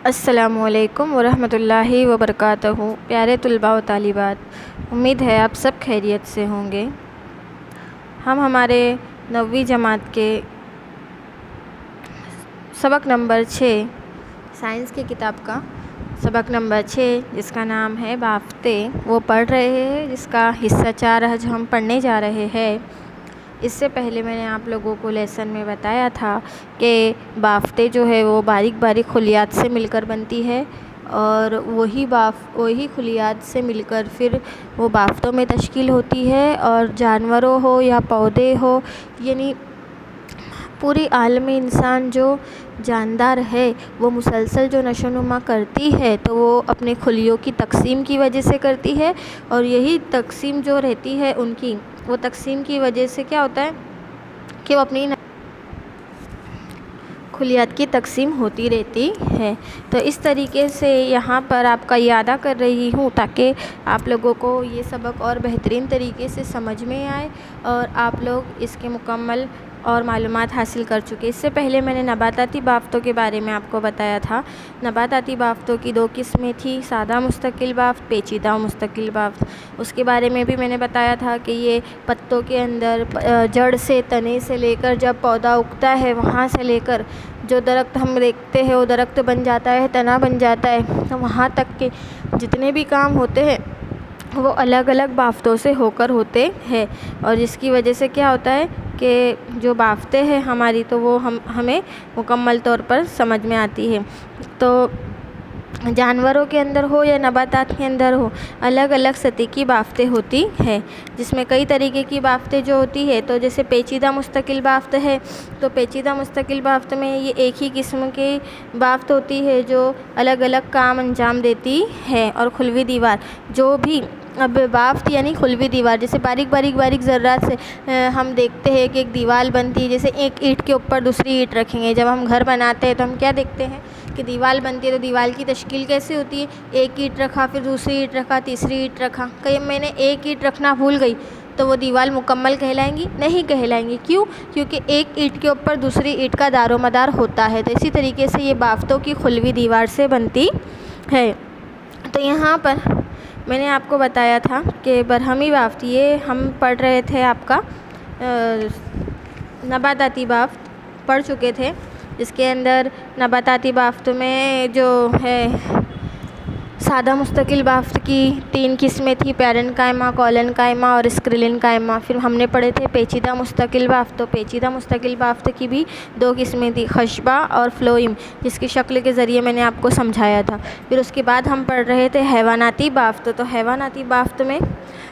अस्सलामुअलैकुम वरहमतुल्लाहि वबरकातुहू। प्यारे तुलबा व तालिबात, उम्मीद है आप सब खैरियत से होंगे। हम हमारे 9वीं जमात के सबक नंबर 6 साइंस की किताब का सबक नंबर 6 जिसका नाम है बाफ्ते वो पढ़ रहे हैं, जिसका हिस्सा 4 आज हम पढ़ने जा रहे हैं। इससे पहले मैंने आप लोगों को लेसन में बताया था कि बाफ्ते जो है वो बारीक बारीक खुलियात से मिलकर बनती है और वही खुलियात से मिलकर फिर वो बाफ्तों में तश्कील होती है। और जानवरों हो या पौधे हो, यानी पूरी आलमी इंसान जो जानदार है वो मुसलसल जो नशोनुमा करती है तो वो अपने खुलियों की तकसीम की वजह से करती है। और यही तकसीम जो रहती है उनकी, वो तकसीम की वजह से क्या होता है कि वो अपनी खुलियात की तकसीम होती रहती है। तो इस तरीके से यहाँ पर आपका यादा कर रही हूँ ताकि आप लोगों को ये सबक और बेहतरीन तरीके से समझ में आए और आप लोग इसके मुकम्मल और मालूमात हासिल कर चुके। इससे पहले मैंने नबाताती बाफ्तों के बारे में आपको बताया था। नबाताती बाफ्तों की 2 किस्में थी, सादा मुस्तकिल बाफ्त, पेचीदा मुस्तकिल बाफ्त। उसके बारे में भी मैंने बताया था कि ये पत्तों के अंदर जड़ से, तने से लेकर जब पौधा उगता है वहाँ से लेकर जो दरख्त हम देखते हैं वो दरख्त बन जाता है, तना बन जाता है, तो वहाँ तक के जितने भी काम होते हैं वो अलग अलग बाफ्तों से होकर होते हैं। और जिसकी वजह से क्या होता है कि जो बाफ्ते हैं हमारी तो वो हमें मुकम्मल तौर पर समझ में आती है। तो जानवरों के अंदर हो या नबातात के अंदर हो, अलग अलग सतह की बाफ्तें होती है, जिसमें कई तरीके की बाफ्तें जो होती है। तो जैसे पेचीदा मुस्तकिल बाफ्त है, तो पेचीदा मुस्तकिल बाफ्त में ये एक ही किस्म की बाफ्त होती है जो अलग अलग काम अंजाम देती है। और खुलवी दीवार जो भी, अब बाफ्त यानी खुलवी दीवार, जैसे बारीक बारीक बारीक ज़र्रात से हम देखते हैं कि एक दीवार बनती है। जैसे एक ईंट के ऊपर दूसरी ईंट रखेंगे, जब हम घर बनाते हैं तो हम क्या देखते हैं कि दीवार बनती है। तो दीवार की तश्कील कैसे होती है, एक ईंट रखा, फिर दूसरी ईंट रखा, तीसरी ईंट रखा। कहीं मैंने एक ईंट रखना भूल गई तो वो दीवार मुकम्मल कहलाएंगी? नहीं कहलाएंगी। क्यों? क्योंकि एक ईंट के ऊपर दूसरी ईंट का दारोमदार होता है। तो इसी तरीके से ये बाफ्तों की खुलवी दीवार से बनती है। तो यहाँ पर मैंने आपको बताया था कि बरहमी बाफ्त, ये हम पढ़ रहे थे, आपका नबाताती बाफ्त पढ़ चुके थे, जिसके अंदर नबाताती बाफ्त में जो है सादा मुस्तकिल बाफ्त की 3 किस्में थी, पेरेंट कायमा, कॉलन कायमा और स्क्रिलिन कायमा। फिर हमने पढ़े थे पेचीदा मुस्तकिल बाफ्त। तो पेचीदा मुस्तकिल बाफ्त की भी 2 किस्में थी, खशबा और फ्लोइम, जिसकी शक्ल के ज़रिए मैंने आपको समझाया था। फिर उसके बाद हम पढ़ रहे थे हैवानाती बाफ्त। तो हैवानाती बाफ्त में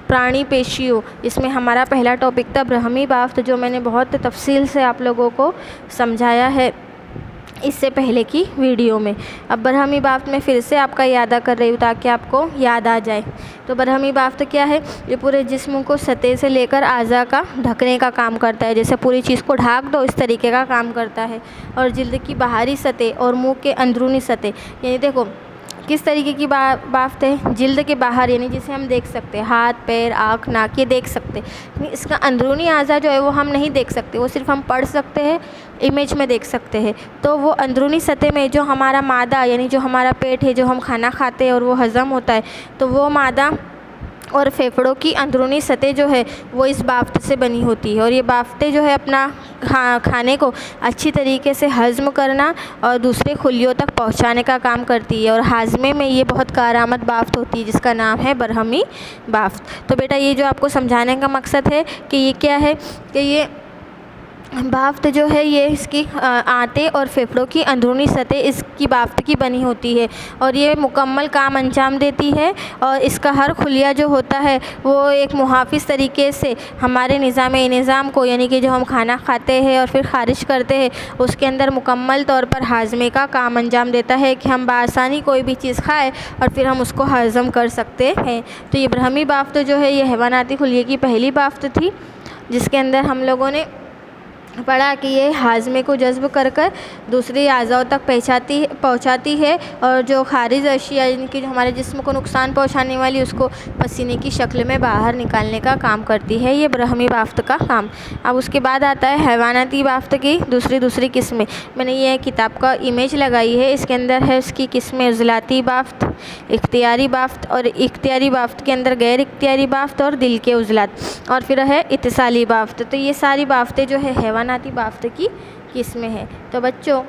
प्राणी पेशियों, इसमें हमारा पहला टॉपिक था बरहमी बाफ्त, जो मैंने बहुत तफसील से आप लोगों को समझाया है इससे पहले की वीडियो में। अब बरहमी बाफ्त में फिर से आपका यादा कर रही हूँ ताकि आपको याद आ जाए। तो बरहमी बाफ्त क्या है, ये पूरे जिस्म को सतह से लेकर आज़ा का ढकने का काम करता है। जैसे पूरी चीज़ को ढाक दो, इस तरीके का काम करता है। और जिल्द की बाहरी सतह और मुंह के अंदरूनी सतह, यानी देखो किस तरीके की बाफ्त है, जिल्द के बाहर यानी जिसे हम देख सकते हैं, हाथ, पैर, आँख, नाक, ये देख सकते हैं, लेकिन इसका अंदरूनी आज़ा जो है वो हम नहीं देख सकते, वो सिर्फ हम पढ़ सकते हैं, इमेज में देख सकते हैं। तो वो अंदरूनी सतह में जो हमारा मादा यानी जो हमारा पेट है, जो हम खाना खाते हैं और वो हज़म होता है, तो वो मादा और फेफड़ों की अंदरूनी सतह जो है वो इस बाफ्त से बनी होती है। और ये बाफ्तें जो है अपना खाने को अच्छी तरीके से हज़म करना और दूसरे खुलियों तक पहुंचाने का काम करती है। और हाजमे में ये बहुत कारआमद बाफ्त होती है, जिसका नाम है बरहमी बाफ्त। तो बेटा ये जो आपको समझाने का मकसद है कि ये क्या है कि ये बाफ्त जो है ये इसकी आंतें और फेफड़ों की अंदरूनी सतह इसकी बाफ्त की बनी होती है और ये मुकम्मल काम अंजाम देती है। और इसका हर खुलिया जो होता है वो एक मुहाफ़िज़ तरीके से हमारे निज़ाम को, यानी कि जो हम खाना खाते हैं और फिर ख़ारिज करते हैं, उसके अंदर मुकम्मल तौर पर हाजमे का काम अंजाम देता है कि हम बआसानी कोई भी चीज़ खाएँ और फिर हम उसको हज़म कर सकते हैं। तो ये बरहमी बाफ्त जो है ये हैवानाती खुलिये की पहली बाफ्त थी, जिसके अंदर हम लोगों ने पढ़ा कि ये हाजमे को जज्ब कर कर दूसरी अज़ाओं तक पहुँचाती है और जो खारिज अशिया इनकी जो हमारे जिस्म को नुकसान पहुँचाने वाली उसको पसीने की शक्ल में बाहर निकालने का काम करती है, ये ब्रह्मी बाफ्त का काम। अब उसके बाद आता है हैवानाती बाफ्त की दूसरी किस्में। मैंने ये किताब का इमेज लगाई है, इसके अंदर है इसकी किस्में उज़लाती बाफ्त, इख्तियारी बाफ्त, और इख्तियारी बाफ्त के अंदर गैर इख्तियारी बाफ्त और दिल के उज़लात, और फिर है इत्तिसाली बाफ्त। तो ये सारी बाफ्तें जो है हैवानाती बाफ्त की किस्में हैं। तो बच्चों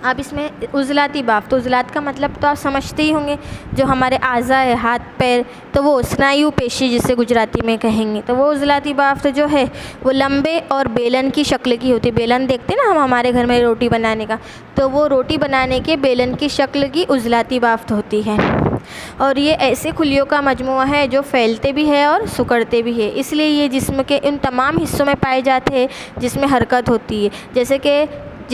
अब इसमें उज़लाती बाफ्त, उज़लात का मतलब तो आप समझते ही होंगे, जो हमारे आज़ा है हाथ पैर, तो वो स्नायु पेशी जिसे गुजराती में कहेंगे, तो वो उज़लाती बाफ्त जो है वो लंबे और बेलन की शक्ल की होती है। बेलन देखते हैं ना हम हमारे घर में रोटी बनाने का, तो वो रोटी बनाने के बेलन की शक्ल की उज़लाती बाफ्त होती है। और ये ऐसे खुलियों का मजमुआ है जो फैलते भी है और सिकुड़ते भी है, इसलिए ये जिस्म के उन तमाम हिस्सों में पाए जाते हैं जिसमें हरकत होती है। जैसे कि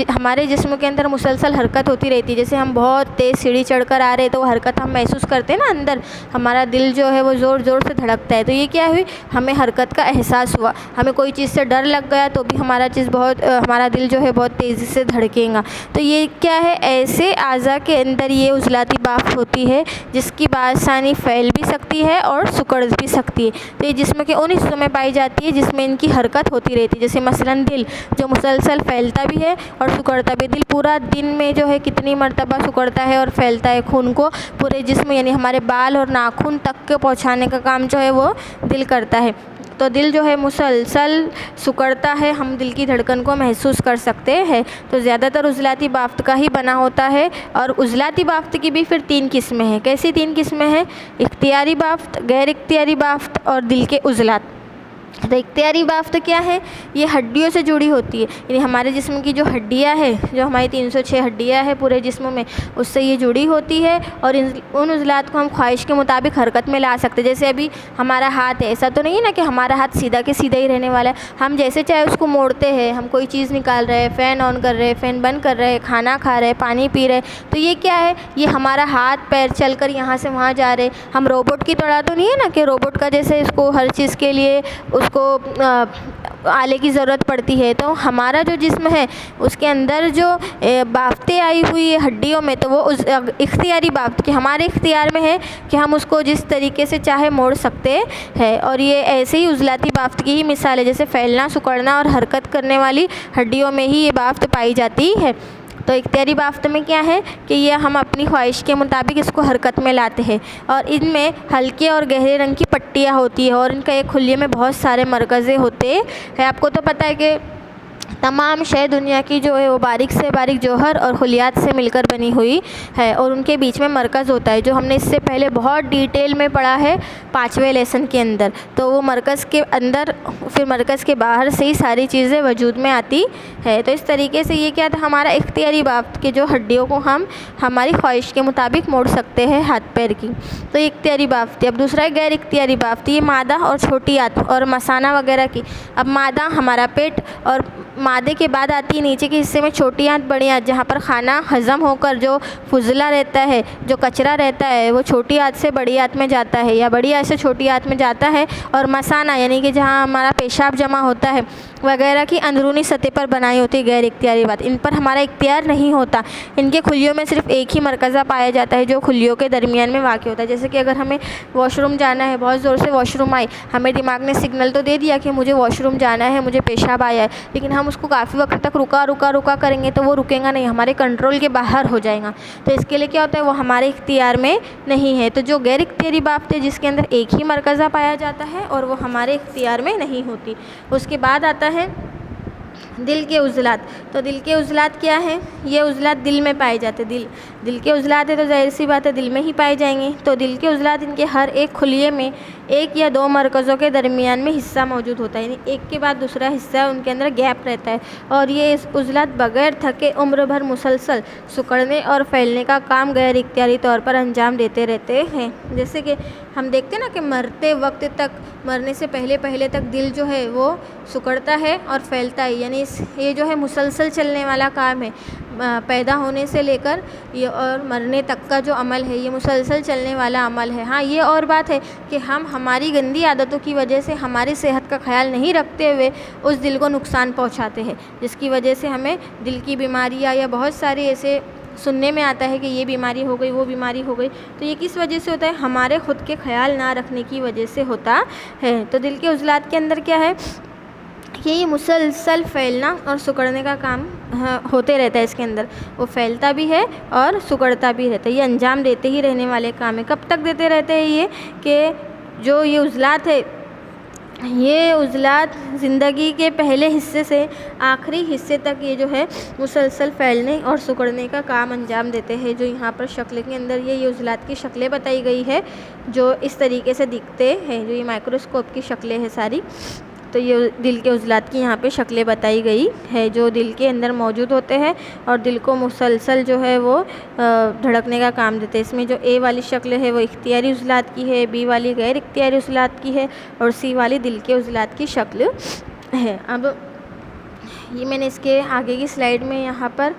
हमारे जिस्म के अंदर मुसलसल हरकत होती रहती है, जैसे हम बहुत तेज़ सीढ़ी चढ़कर आ रहे हैं तो वो हरकत हम महसूस करते हैं ना, अंदर हमारा दिल जो है वो ज़ोर ज़ोर से धड़कता है। तो ये क्या हुई, हमें हरकत का एहसास हुआ, हमें कोई चीज़ से डर लग गया तो भी हमारा दिल जो है बहुत तेज़ी से धड़केगा। तो ये क्या है, ऐसे आज़ा के अंदर ये उज़लाती बाफ्त होती है जिसकी बासानी फैल भी सकती है और सिकुड़ भी सकती है। तो ये जिस्म के उन हिस्सों में पाई जाती है जिसमें इनकी हरकत होती रहती है, जैसे मसलन दिल जो मुसलसल फैलता भी है और सिकुड़ता भी। दिल पूरा दिन में जो है कितनी मरतबा सिकुड़ता है और फैलता है, खून को पूरे जिस्म यानी हमारे बाल और नाखून तक के पहुंचाने का काम जो है वो दिल करता है। तो दिल जो है मुसलसल सिकुड़ता है, हम दिल की धड़कन को महसूस कर सकते हैं। तो ज़्यादातर उज़लाती बाफ्त का ही बना होता है। और उज़लाती बाफ्त की भी फिर 3 किस्में हैं। कैसी 3 किस्में हैं, इख्तियारी बाफ्त, गैर इख्तियारी बाफ्त और दिल के उज़लात। तो इख्तियारी बाफ्त क्या है, ये हड्डियों से जुड़ी होती है, यानी हमारे जिस्म की जो हड्डियाँ है, जो हमारी 306 हड्डियाँ हैं पूरे जिस्म में, उससे ये जुड़ी होती है। और उन उज़लात को हम ख्वाहिश के मुताबिक हरकत में ला सकते हैं। जैसे अभी हमारा हाथ है, ऐसा तो नहीं है ना कि हमारा हाथ सीधा के सीधा ही रहने वाला है, हम जैसे चाहे उसको मोड़ते हैं। हम कोई चीज़ निकाल रहे हैं, फ़ैन ऑन कर रहे हैं, फ़ैन बंद कर रहे हैं, खाना खा रहे हैं, पानी पी रहे हैं, तो ये क्या है, ये हमारा हाथ पैर चल कर यहाँ से वहाँ जा रहे। हम रोबोट की तरह तो नहीं है ना कि रोबोट का जैसे इसको हर चीज़ के लिए उसको आले की ज़रूरत पड़ती है। तो हमारा जो जिस्म है उसके अंदर जो बाफ्तें आई हुई है हड्डियों में, तो वो उस इख्तियारी बाफ्त की हमारे इख्तियार में है कि हम उसको जिस तरीके से चाहे मोड़ सकते हैं। और ये ऐसे ही उज़लाती बाफ्त की ही मिसाल है, जैसे फैलना सिकुड़ना और हरकत करने वाली हड्डियों में ही ये बाफ्त पाई जाती है। तो इख्तियारी बाफ्त में क्या है कि ये हम अपनी ख्वाहिश के मुताबिक इसको हरकत में लाते हैं। और इनमें हल्के और गहरे रंग की पट्टियाँ होती है और इनका एक खुलिये में बहुत सारे मरकज़े होते हैं। आपको तो पता है कि तमाम शय दुनिया की जो है वो बारीक से बारीक जौहर और खुलियात से मिलकर बनी हुई है, और उनके बीच में मरकज़ होता है, जो हमने इससे पहले बहुत डिटेल में पढ़ा है 5वें लेसन के अंदर। तो वो मरकज़ के अंदर फिर मरकज़ के बाहर से ही सारी चीज़ें वजूद में आती है। तो इस तरीके से ये क्या था, हमारा इख्तियारी बाफ्त के जो हड्डियों को हम हमारी ख्वाहिश के मुताबिक मोड़ सकते हैं हाथ पैर की, तो इख्तियारी बाफ्त। अब दूसरा है गैर इख्तियारी बाफ्त, ये मादा और छोटी आंत और मसाना वगैरह की। अब मादा हमारा पेट, और मादे के बाद आती है नीचे के हिस्से में छोटी आंत बड़ी आंत, जहाँ पर खाना हज़म होकर जो फुजला रहता है, जो कचरा रहता है, वो छोटी आंत से बड़ी आंत में जाता है या बड़ी आंत से छोटी आंत में जाता है। और मसाना यानी कि जहाँ हमारा पेशाब जमा होता है वगैरह की अंदरूनी सतह पर बनाई होती है गैर इख्तियारी बात। इन पर हमारा इख्तियार नहीं होता। इनके खुलियों में सिर्फ एक ही मरकज़ा पाया जाता है जो खुलियों के दरमियान में वाक़ होता है। जैसे कि अगर हमें वॉशरूम जाना है, बहुत ज़ोर से वॉशरूम आई, हमें दिमाग ने सिग्नल तो दे दिया कि मुझे वॉशरूम जाना है, मुझे पेशाब आया है, लेकिन हम उसको काफ़ी वक्त तक रुका करेंगे तो वो रुकेगा नहीं, हमारे कंट्रोल के बाहर हो जाएगा। तो इसके लिए क्या होता है, वो हमारे इख्तियार में नहीं है। तो जो गैर इख्तियारी बाफ्त है जिसके अंदर एक ही मरकज़ा पाया जाता है और वो हमारे इख्तियार में नहीं होती। उसके बाद आता है दिल के उज़लात। तो दिल के उज़लात क्या है, ये उज़लात दिल में पाए जाते हैं। दिल के उज़लात है तो ज़ाहिर सी बात है दिल में ही पाए जाएंगे। तो दिल के उज़लात इनके हर एक खुलिये में 1 या 2 मरकज़ों के दरमियान में हिस्सा मौजूद होता है, यानी एक के बाद दूसरा हिस्सा उनके अंदर गैप रहता है। और ये इस उज़लात बग़ैर थके उम्र भर मुसलसल सिकुड़ने और फैलने का काम गैर इख्तियारी तौर पर अंजाम देते रहते हैं। जैसे कि हम देखते हैं ना कि मरते वक्त तक, मरने से पहले तक दिल जो है वो सिकुड़ता है और फैलता है, यानी ये जो है मुसलसल चलने वाला काम है। पैदा होने से लेकर ये और मरने तक का जो अमल है ये मुसलसल चलने वाला अमल है। हाँ, ये और बात है कि हम हमारी गंदी आदतों की वजह से हमारी सेहत का ख्याल नहीं रखते हुए उस दिल को नुकसान पहुंचाते हैं, जिसकी वजह से हमें दिल की बीमारियां या बहुत सारे ऐसे सुनने में आता है कि ये बीमारी हो गई, वो बीमारी हो गई। तो ये किस वजह से होता है? हमारे ख़ुद के ख्याल ना रखने की वजह से होता है। तो दिल के उज़लात के अंदर क्या है कि ये मुसलसल फैलना और सिकुड़ने का काम होते रहता है। इसके अंदर वो फैलता भी है और सिकुड़ता भी रहता है। ये अंजाम देते ही रहने वाले काम है। कब तक देते रहते हैं ये कि जो ये उज़लात है, ये उज़लात ज़िंदगी के पहले हिस्से से आखिरी हिस्से तक ये जो है मुसलसल फैलने और सिकुड़ने का काम अंजाम देते हैं। जो यहाँ पर शक्ल के अंदर ये उज़लात की शक्लें बताई गई है जो इस तरीके से दिखते हैं, जो ये माइक्रोस्कोप की शक्लें हैं सारी। तो ये दिल के उज़लात की यहाँ पे शक्लें बताई गई है जो दिल के अंदर मौजूद होते हैं और दिल को मुसलसल जो है वो धड़कने का काम देते हैं। इसमें जो ए वाली शक्ल है वो इख्तियारी उज़लात की है, बी वाली गैर इख्तियारी उज़लात की है और सी वाली दिल के उज़लात की शक्ल है। अब ये मैंने इसके आगे की स्लाइड में यहाँ पर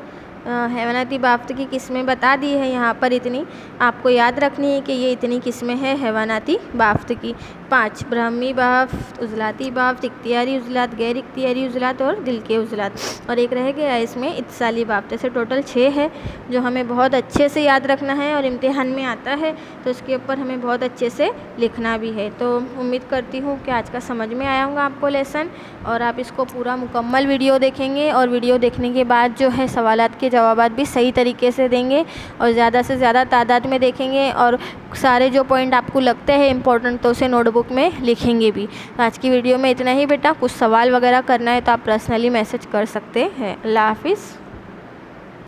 हैवानाती बाफ्त की किस्में बता दी है। यहाँ पर इतनी आपको याद रखनी है कि ये इतनी किस्में हैं हैवानाती बाफ्त की। 5 ब्राह्मी बाफ्त, उज़लाती बाफ्त, इख्तियारी उज़लात, गैर इख्तियारी उज़लात और दिल के उज़लात, और एक रह गया इसमें इत्साली बाफ्त। ऐसे टोटल 6 है जो हमें बहुत अच्छे से याद रखना है और इम्तिहान में आता है तो इसके ऊपर हमें बहुत अच्छे से लिखना भी है। तो उम्मीद करती हूँ कि आज का समझ में आया होगा आपको लेसन, और आप इसको पूरा मुकम्मल वीडियो देखेंगे और वीडियो देखने के बाद जो है सवालात के जवाबात भी सही तरीके से देंगे और ज़्यादा से ज़्यादा तादाद में देखेंगे और सारे जो पॉइंट आपको लगते हैं इंपॉर्टेंट तो उसे नोटबुक में लिखेंगे भी। तो आज की वीडियो में इतना ही बेटा। कुछ सवाल वगैरह करना है तो आप पर्सनली मैसेज कर सकते हैं। अल्लाह हाफिज़।